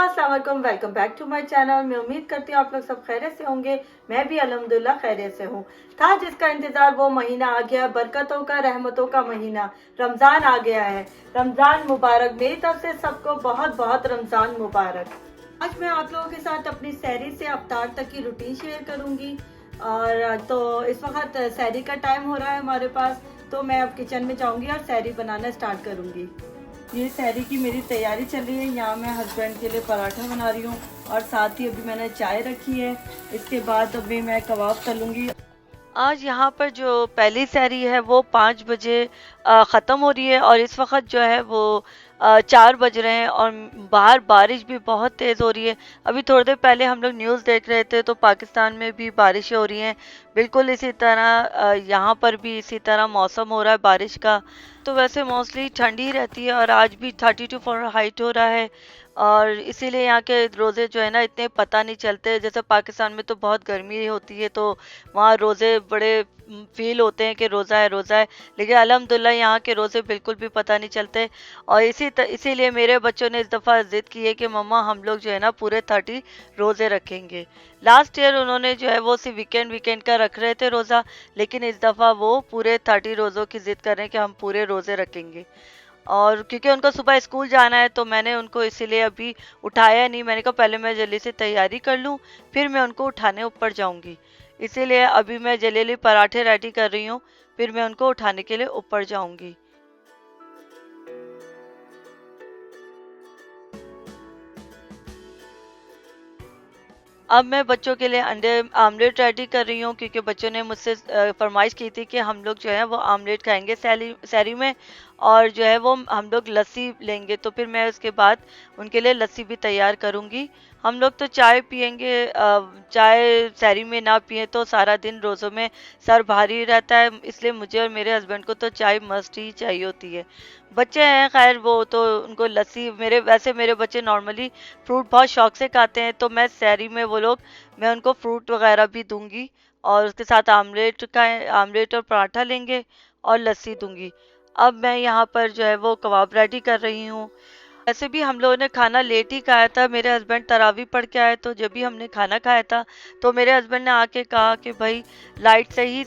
अस्सलाम वालेकुम, welcome back to my channel. मैं उम्मीद करती हूँ आप लोग सब खैरियत से होंगे। मैं भी अल्हम्दुलिल्लाह खैरियत से हूँ। था जिसका इंतज़ार वो महीना आ गया, बरकतों का, रहमतों का महीना, रमज़ान आ गया है। रमज़ान मुबारक, मेरी तरफ से सबको बहुत बहुत रमज़ान मुबारक। आज मैं आप लोगों के साथ अपनी सहरी से अफ्तार तक की रूटीन शेयर करूँगी। और तो इस वक्त सहरी का टाइम हो रहा है हमारे पास, तो मैं अब किचन में जाऊँगी और सहरी बनाना स्टार्ट करूँगी। ये सहरी की मेरी तैयारी चल रही है। यहाँ मैं हस्बैंड के लिए पराठा बना रही हूँ और साथ ही अभी मैंने चाय रखी है। इसके बाद अभी मैं कबाब तलूँगी। आज यहाँ पर जो पहली सहरी है वो 5 बजे ख़त्म हो रही है और इस वक्त जो है वो 4 बज रहे हैं और बाहर बारिश भी बहुत तेज़ हो रही है। अभी थोड़ी देर पहले हम लोग न्यूज़ देख रहे थे तो पाकिस्तान में भी बारिशें हो रही हैं। बिल्कुल इसी तरह यहाँ पर भी इसी तरह मौसम हो रहा है बारिश का। तो वैसे मोस्टली ठंडी रहती है और आज भी 32 फ़ारेनहाइट हो रहा है और इसीलिए यहाँ के रोज़े जो है ना इतने पता नहीं चलते। जैसे पाकिस्तान में तो बहुत गर्मी होती है तो वहाँ रोज़े बड़े फील होते हैं कि रोज़ा है रोज़ा है, लेकिन अल्हम्दुलिल्लाह यहाँ के रोज़े बिल्कुल भी पता नहीं चलते। और इसीलिए मेरे बच्चों ने इस दफ़ा ज़िद की है कि मम्मा हम लोग जो है ना पूरे 30 रोज़े रखेंगे। लास्ट ईयर उन्होंने जो है वो सिर्फ वीकेंड का रख रहे थे रोज़ा, लेकिन इस दफ़ा वो पूरे 30 रोज़ों की ज़िद कर रहे हैं कि हम पूरे रोज़े रखेंगे। और क्योंकि उनको सुबह स्कूल जाना है तो मैंने उनको इसीलिए अभी उठाया नहीं। मैंने कहा पहले मैं जल्दी से तैयारी कर लूँ, फिर मैं उनको उठाने ऊपर जाऊँगी। इसीलिए अभी मैं जल्दी पराठे रेडी कर रही हूँ, फिर मैं उनको उठाने के लिए ऊपर जाऊँगी। अब मैं बच्चों के लिए अंडे आमलेट रेडी कर रही हूँ क्योंकि बच्चों ने मुझसे फरमाइश की थी कि हम लोग जो है वो आमलेट खाएंगे सहरी में और जो है वो हम लोग लस्सी लेंगे। तो फिर मैं उसके बाद उनके लिए लस्सी भी तैयार करूँगी। हम लोग तो चाय पियेंगे, चाय सहरी में ना पिए तो सारा दिन रोज़ों में सर भारी रहता है, इसलिए मुझे और मेरे हस्बैंड को तो चाय मस्ट ही चाहिए होती है। बच्चे हैं खैर वो तो उनको लस्सी, मेरे बच्चे नॉर्मली फ्रूट बहुत शौक से खाते हैं तो मैं सहरी में मैं उनको फ्रूट वगैरह भी दूंगी और उसके साथ आमलेट और पराठा लेंगे और लस्सी दूंगी। अब मैं यहाँ पर जो है वो कबाब रेडी कर रही हूँ। वैसे भी हम लोगों ने खाना लेट ही खाया था। मेरे हस्बैंड तरावी पढ़ के आए तो जब भी हमने खाना खाया था तो मेरे हस्बैंड ने आके कहा कि भाई लाइट से ही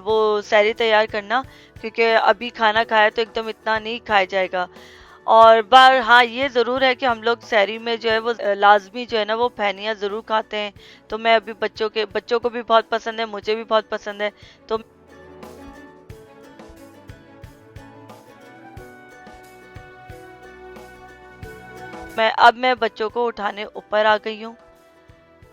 वो सहरी तैयार करना क्योंकि अभी खाना खाया तो एकदम इतना नहीं खाया जाएगा। और बार हाँ ये ज़रूर है कि हम लोग सहरी में जो है वो लाजमी जो है ना वो फैनियाँ ज़रूर खाते हैं। तो मैं अभी बच्चों को भी बहुत पसंद है, मुझे भी बहुत पसंद है। तो मैं बच्चों को उठाने ऊपर आ गई हूँ।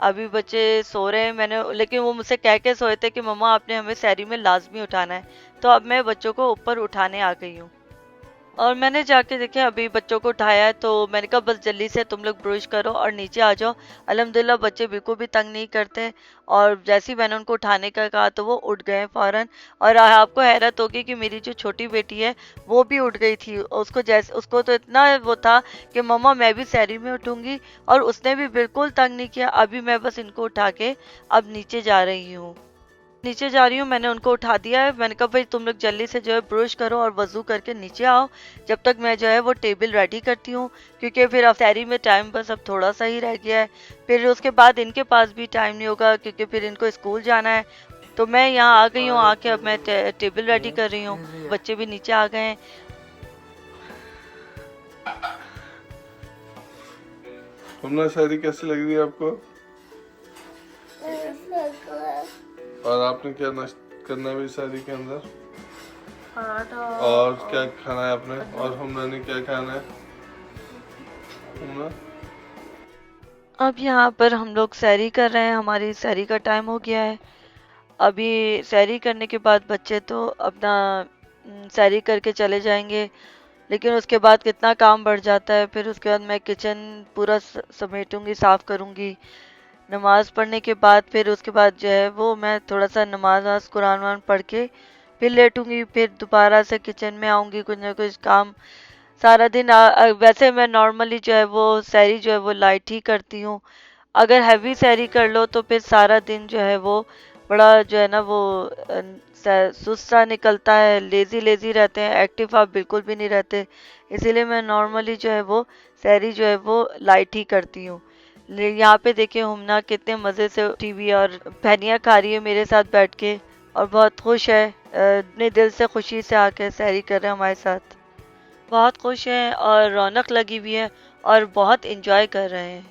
अभी बच्चे सो रहे हैं, मैंने लेकिन वो मुझसे कह के सोए थे कि मम्मा आपने हमें सहरी में लाजमी उठाना है। तो अब मैं बच्चों को ऊपर उठाने आ गई हूँ और मैंने जाके देखे अभी बच्चों को उठाया है तो मैंने कहा बस जल्दी से तुम लोग ब्रश करो और नीचे आ जाओ। अल्हम्दुलिल्लाह बच्चे बिल्कुल भी तंग नहीं करते और जैसे ही मैंने उनको उठाने का कहा तो वो उठ गए फ़ौरन। और आपको हैरत होगी कि मेरी जो छोटी बेटी है वो भी उठ गई थी। उसको तो इतना वो था कि मम्मा मैं भी सहरी में उठूंगी और उसने भी बिल्कुल तंग नहीं किया। अभी मैं बस इनको उठा के अब नीचे जा रही हूँ। मैंने उनको उठा दिया है। मैंने कहा भाई तुम लोग जल्दी से जो है ब्रश करो और वजू करके नीचे आओ, जब तक मैं जो है वो टेबल रेडी करती हूँ क्योंकि फिर अब सहरी में टाइम बस अब थोड़ा सा ही रह गया है। फिर उसके बाद इनके पास भी टाइम नहीं होगा क्योंकि फिर इनको स्कूल जाना है। तो मैं यहाँ आ गई हूँ, आके अब मैं टेबल रेडी कर रही हूँ। बच्चे भी नीचे आ गए हैं। शायरी कैसी लग रही है आपको? और आपने क्या नाश्ता करना है भी शादी के अंदर? पराठा। और क्या खाना है आपने? और हमना ने क्या खाना है? हमना अब यहाँ पर हम लोग सहरी कर रहे हैं, हमारी सहरी का टाइम हो गया है। अभी सहरी करने के बाद बच्चे तो अपना सहरी करके चले जाएंगे, लेकिन उसके बाद कितना काम बढ़ जाता है। फिर उसके बाद मैं किचन पूरा समेटूंगी, साफ करूंगी। नमाज पढ़ने के बाद फिर उसके बाद जो है वो मैं थोड़ा सा नमाज कुरान वान पढ़ के फिर लेटूंगी। फिर दोबारा से किचन में आऊंगी, कुछ ना कुछ काम सारा दिन। वैसे मैं नॉर्मली जो है वो सहरी जो है वो लाइट ही करती हूँ। अगर हैवी सहरी कर लो तो फिर सारा दिन जो है वो बड़ा जो है ना वो सुस्त सा निकलता है, लेजी लेजी रहते हैं, एक्टिव आप बिल्कुल भी नहीं रहते। इसीलिए मैं नॉर्मली जो है वो सहरी जो है वो लाइट ही करती हूँ। यहाँ पे देखिए हुमना कितने मज़े से टीवी और फहनियाँ खा रही है मेरे साथ बैठ के, और बहुत खुश है, अपने दिल से खुशी से आके सहरी कर रहे हैं हमारे साथ। बहुत खुश हैं और रौनक लगी हुई है और बहुत इंजॉय कर रहे हैं।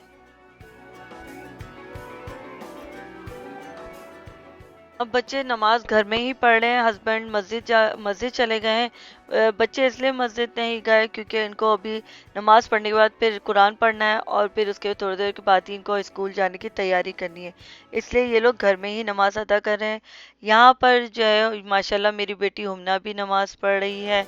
अब बच्चे नमाज घर में ही पढ़ रहे हैं, हस्बैंड मस्जिद चले गए हैं। बच्चे इसलिए मस्जिद नहीं गए क्योंकि इनको अभी नमाज पढ़ने के बाद फिर कुरान पढ़ना है और फिर उसके थोड़ी देर के बाद ही इनको स्कूल जाने की तैयारी करनी है, इसलिए ये लोग घर में ही नमाज अदा कर रहे हैं। यहाँ पर जो है माशाल्लाह मेरी बेटी हुमना भी नमाज पढ़ रही है।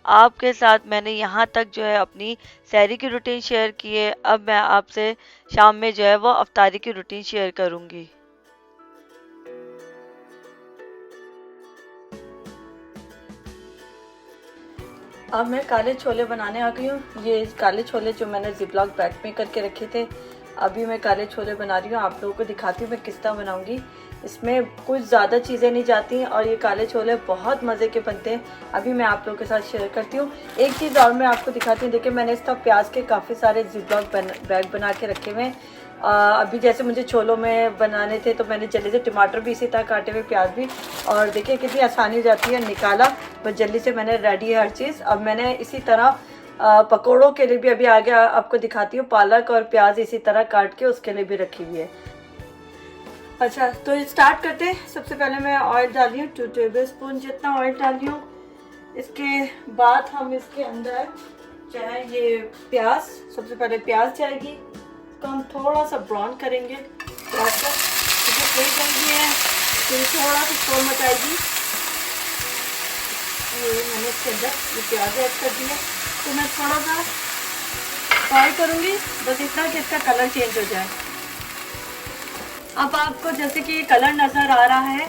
आपके साथ मैंने यहाँ तक जो है अपनी सहरी की रूटीन शेयर की है। अब मैं आपसे शाम में जो है वो अफ्तारी की रूटीन शेयर करूँगी। अब मैं काले छोले बनाने आ गई हूँ। ये काले छोले जो मैंने जिपलॉक बैग में करके रखे थे, अभी मैं काले छोले बना रही हूँ। आप लोगों को दिखाती हूँ मैं किस तरह बनाऊँगी। इसमें कुछ ज़्यादा चीज़ें नहीं जाती और ये काले छोले बहुत मज़े के बनते हैं। अभी मैं आप लोगों के साथ शेयर करती हूँ। एक चीज़ और मैं आपको दिखाती हूँ। देखिए मैंने इस तरह प्याज के काफ़ी सारे जिपलॉक बैग बना के रखे हुए हैं। अभी जैसे मुझे छोलों में बनाने थे तो मैंने जल्दी से टमाटर भी इसी तरह काटे हुए, प्याज भी, और देखिए कितनी आसानी हो जाती है, निकाला बस जल्दी से, मैंने रेडी है हर चीज़। अब मैंने इसी तरह पकौड़ों के लिए भी अभी आगे आपको दिखाती हूँ, पालक और प्याज इसी तरह काट के उसके लिए भी रखी हुई है। अच्छा तो स्टार्ट करते हैं। सबसे पहले मैं ऑयल डाली हूँ 2 टेबल स्पून जितना ऑयल डाली हूँ। इसके बाद हम इसके अंदर चाहे ये प्याज, सबसे पहले प्याज जाएगी, इसको हम थोड़ा सा ब्राउन करेंगे प्याज का, इसे फ्राई करेंगे है तो थोड़ा सा शोर मचाएगी। ये मैंने इसके अंदर ये प्याज ऐड कर दिया, तो मैं थोड़ा सा फ्राई करूँगी, बस इतना कि इसका कलर चेंज हो जाए। अब आपको जैसे कि कलर नज़र आ रहा है,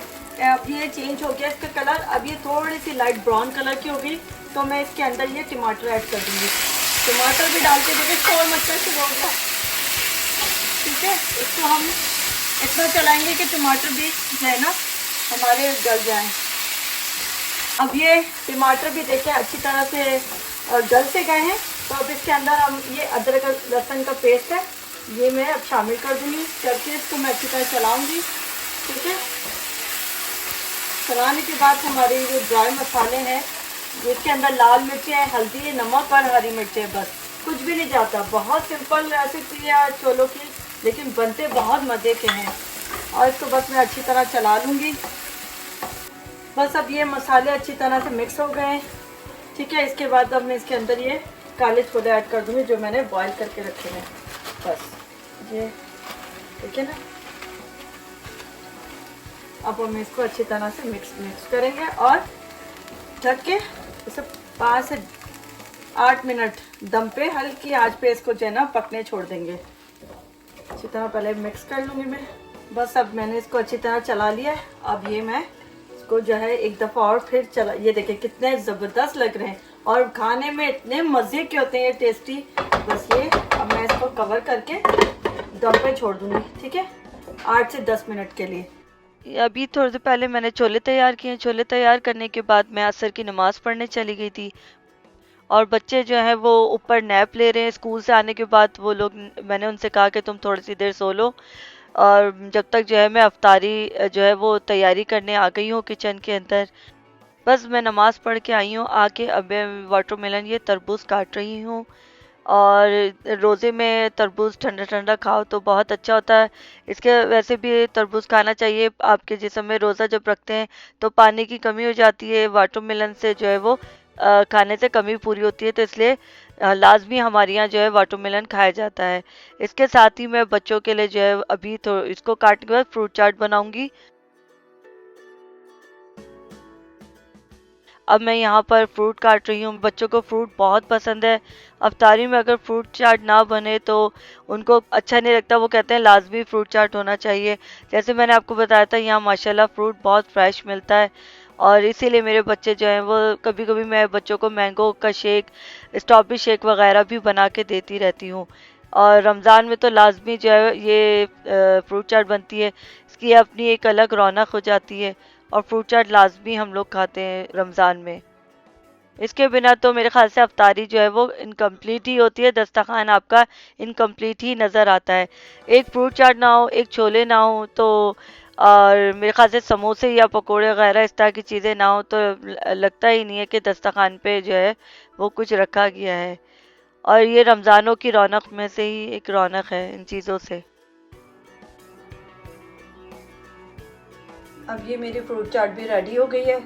अब ये चेंज हो गया इसका कलर, अब ये थोड़ी सी लाइट ब्राउन कलर की होगी, तो मैं इसके अंदर ये टमाटर ऐड कर दूँगी। टमाटर भी डाल के देखिए शोर मचना शुरू हो गया, ठीक है। इसको हम इतना चलाएंगे कि टमाटर भी जो है ना हमारे गल जाएं। अब ये टमाटर भी देखिए अच्छी तरह से गल से गए हैं, तो अब इसके अंदर हम ये अदरक लहसुन का पेस्ट है ये मैं अब शामिल कर दूँगी। करके इसको मैं अच्छी तरह चलाऊँगी, ठीक है। चलाने के बाद हमारे जो ड्राई मसाले हैं, इसके अंदर लाल मिर्चें, हल्दी, नमक और हरी मिर्चें, बस कुछ भी नहीं जाता। बहुत सिंपल रेसिपी है छोलों की, लेकिन बनते बहुत मज़े के हैं। और इसको बस मैं अच्छी तरह चला लूँगी। बस अब ये मसाले अच्छी तरह से मिक्स हो गए, ठीक है। इसके बाद अब मैं इसके अंदर ये काले छोले ऐड कर दूँगी जो मैंने बॉईल करके रखे हैं। बस ये देखिए ना, अब हम इसको अच्छी तरह से मिक्स करेंगे और ढक के इसे 5 से 8 मिनट दम पे हल्की आंच पे इसको जो है ना पकने छोड़ देंगे। अच्छी तरह पहले मिक्स कर लूँगी मैं। बस अब मैंने इसको अच्छी तरह चला लिया है। अब ये मैं इसको जो है एक दफ़ा और फिर चला, ये देखिए कितने ज़बरदस्त लग रहे हैं और खाने में इतने मज़े के होते हैं ये टेस्टी। बस ये अब मैं इसको कवर करके दम पे छोड़ दूँगी, ठीक है, 8 से 10 मिनट के लिए। अभी थोड़ी देर पहले मैंने छोले तैयार किए। छोले तैयार करने के बाद मैं असर की नमाज पढ़ने चली गई थी और बच्चे जो हैं वो ऊपर नैप ले रहे हैं। स्कूल से आने के बाद वो लोग, मैंने उनसे कहा कि तुम थोड़ी सी देर सो लो, और जब तक जो है मैं अफ्तारी जो है वो तैयारी करने आ गई हूँ किचन के अंदर। बस मैं नमाज पढ़ के आई हूँ, आके अब मैं वाटरमेलन ये तरबूज काट रही हूँ। और रोज़े में तरबूज ठंडा ठंडा खाओ तो बहुत अच्छा होता है। इसके वैसे भी तरबूज खाना चाहिए। आपके जिस्म में रोज़ा जब रखते हैं तो पानी की कमी हो जाती है, वाटरमेलन से जो है वो खाने से कमी पूरी होती है, तो इसलिए लाजमी हमारे यहाँ जो है वाटरमेलन खाया जाता है। इसके साथ ही मैं बच्चों के लिए जो है अभी तो इसको काटने के बाद फ्रूट चाट बनाऊँगी। अब मैं यहाँ पर फ्रूट काट रही हूँ। बच्चों को फ्रूट बहुत पसंद है। अफ्तारी में अगर फ्रूट चाट ना बने तो उनको अच्छा नहीं लगता, वो कहते हैं लाजमी फ्रूट चाट होना चाहिए। जैसे मैंने आपको बताया था यहाँ माशाल्लाह फ्रूट बहुत फ्रेश मिलता है और इसीलिए मेरे बच्चे जो हैं वो कभी कभी मैं बच्चों को मैंगो का शेक, स्ट्रॉबेरी शेक वगैरह भी बना के देती रहती हूँ। और रमज़ान में तो लाजमी जो है ये फ्रूट चाट बनती है। इसकी अपनी एक अलग रौनक हो जाती है। और फ्रूट चाट लाजमी हम लोग खाते हैं रमज़ान में। इसके बिना तो मेरे ख्याल से अफ्तारी जो है वो इनकम्प्लीट ही होती है, दस्तरखान आपका इनकम्प्लीट ही नज़र आता है। एक फ्रूट चाट ना हो, एक छोले ना हो तो और मेरे ख्याल से समोसे या पकोड़े वगैरह इस तरह की चीज़ें ना हो तो लगता ही नहीं है कि दस्तरखान पे जो है वो कुछ रखा गया है। और ये रमज़ानों की रौनक में से ही एक रौनक है इन चीज़ों से। अब ये मेरी फ्रूट चाट भी रेडी हो गई है,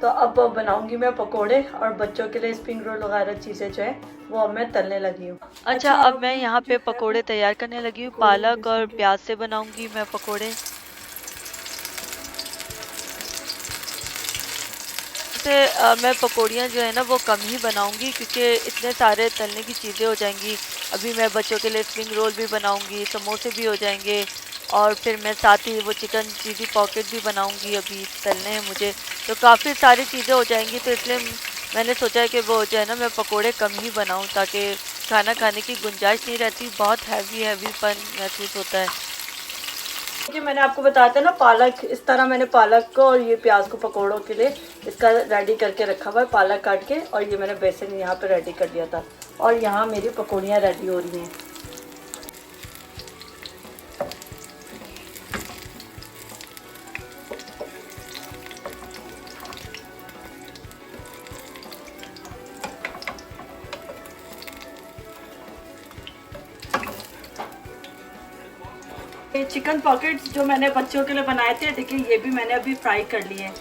तो अब बनाऊंगी मैं पकोड़े और बच्चों के लिए स्प्रिंग रोल वगैरह चीज़ें जो है वो अब मैं तलने लगी हूँ। अच्छा, अब मैं यहाँ पे पकोड़े तैयार करने लगी हूँ। पालक और प्याज से बनाऊंगी मैं पकोड़े। मैं पकौड़ियाँ जो है ना वो कम ही बनाऊंगी क्योंकि इतने सारे तलने की चीज़ें हो जाएंगी। अभी मैं बच्चों के लिए स्प्रिंग रोल भी बनाऊंगी, समोसे भी हो जाएंगे और फिर मैं साथ ही वो चिकन चिली पॉकेट भी बनाऊंगी, अभी तलने हैं मुझे। तो काफ़ी सारी चीज़ें हो जाएंगी, तो इसलिए मैंने सोचा है कि वो जो है ना मैं पकोड़े कम ही बनाऊँ ताकि खाना खाने की गुंजाइश नहीं रहती, बहुत हैवीपन महसूस होता है। कि मैंने आपको बताया था ना पालक, इस तरह मैंने पालक को और ये प्याज को पकोड़ों के लिए इसका रेडी करके रखा हुआ है, पालक काट के, और ये मैंने बेसन यहाँ पे रेडी कर दिया था और यहाँ मेरी पकौड़ियाँ रेडी हो रही हैं। ये चिकन पॉकेट्स जो मैंने बच्चों के लिए बनाए थे, देखिए ये भी मैंने अभी फ्राई कर लिए हैं।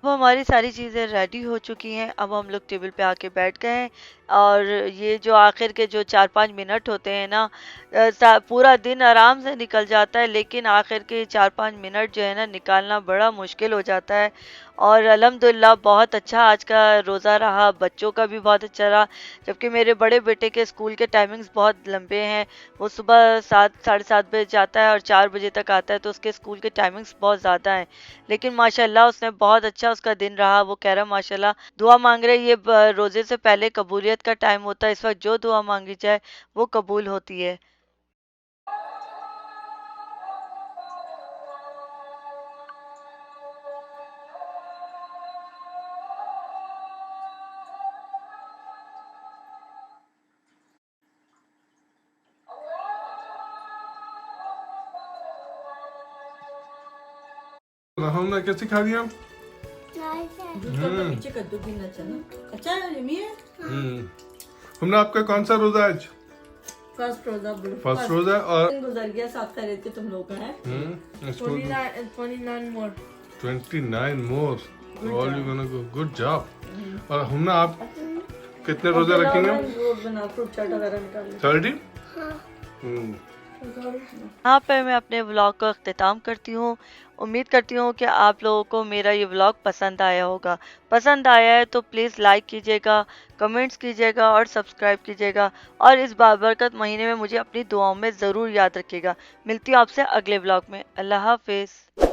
अब हमारी सारी चीज़ें रेडी हो चुकी हैं। अब हम लोग टेबल पे आके बैठ गए हैं और ये जो आखिर के जो 4-5 मिनट होते हैं ना, पूरा दिन आराम से निकल जाता है, लेकिन आखिर के 4-5 मिनट जो है ना निकालना बड़ा मुश्किल हो जाता है। और अल्हम्दुलिल्लाह बहुत अच्छा आज का रोज़ा रहा, बच्चों का भी बहुत अच्छा रहा। जबकि मेरे बड़े बेटे के स्कूल के टाइमिंग्स बहुत लंबे हैं, वो सुबह 7 साढ़े 7 बजे जाता है और 4 बजे तक आता है, तो उसके स्कूल के टाइमिंग्स बहुत ज़्यादा हैं। लेकिन माशाल्लाह उसने बहुत अच्छा उसका दिन रहा। वो कह रहा माशाल्लाह दुआ मांग रहे, ये रोज़े से पहले कबूलियत का टाइम होता है, इस वक्त जो दुआ मांगी जाए वो कबूल होती है। हमने कैसे खा लिया? पीछे कद्दू भी ना चला। अच्छा है यम्मी है। हमने आपका कौन सा रोजा है आज? फर्स्ट रोजा फर्स्ट रोजा। और गुजर गया, साथ खरीद के तुम लोग का है। 29 more. 29 more. All you gonna go. Good job. और हमने आप कितने रोजे रखेंगे? रोज बना फ्रूट चाट वगैरह निकाल 30? यहाँ पे मैं अपने व्लॉग का अख्तिताम करती हूँ। उम्मीद करती हूँ कि आप लोगों को मेरा ये व्लॉग पसंद आया होगा। पसंद आया है तो प्लीज़ लाइक कीजिएगा, कमेंट्स कीजिएगा और सब्सक्राइब कीजिएगा। और इस बाबरकत महीने में मुझे अपनी दुआओं में ज़रूर याद रखिएगा। मिलती हूँ आपसे अगले व्लॉग में। अल्लाह हाफिज़।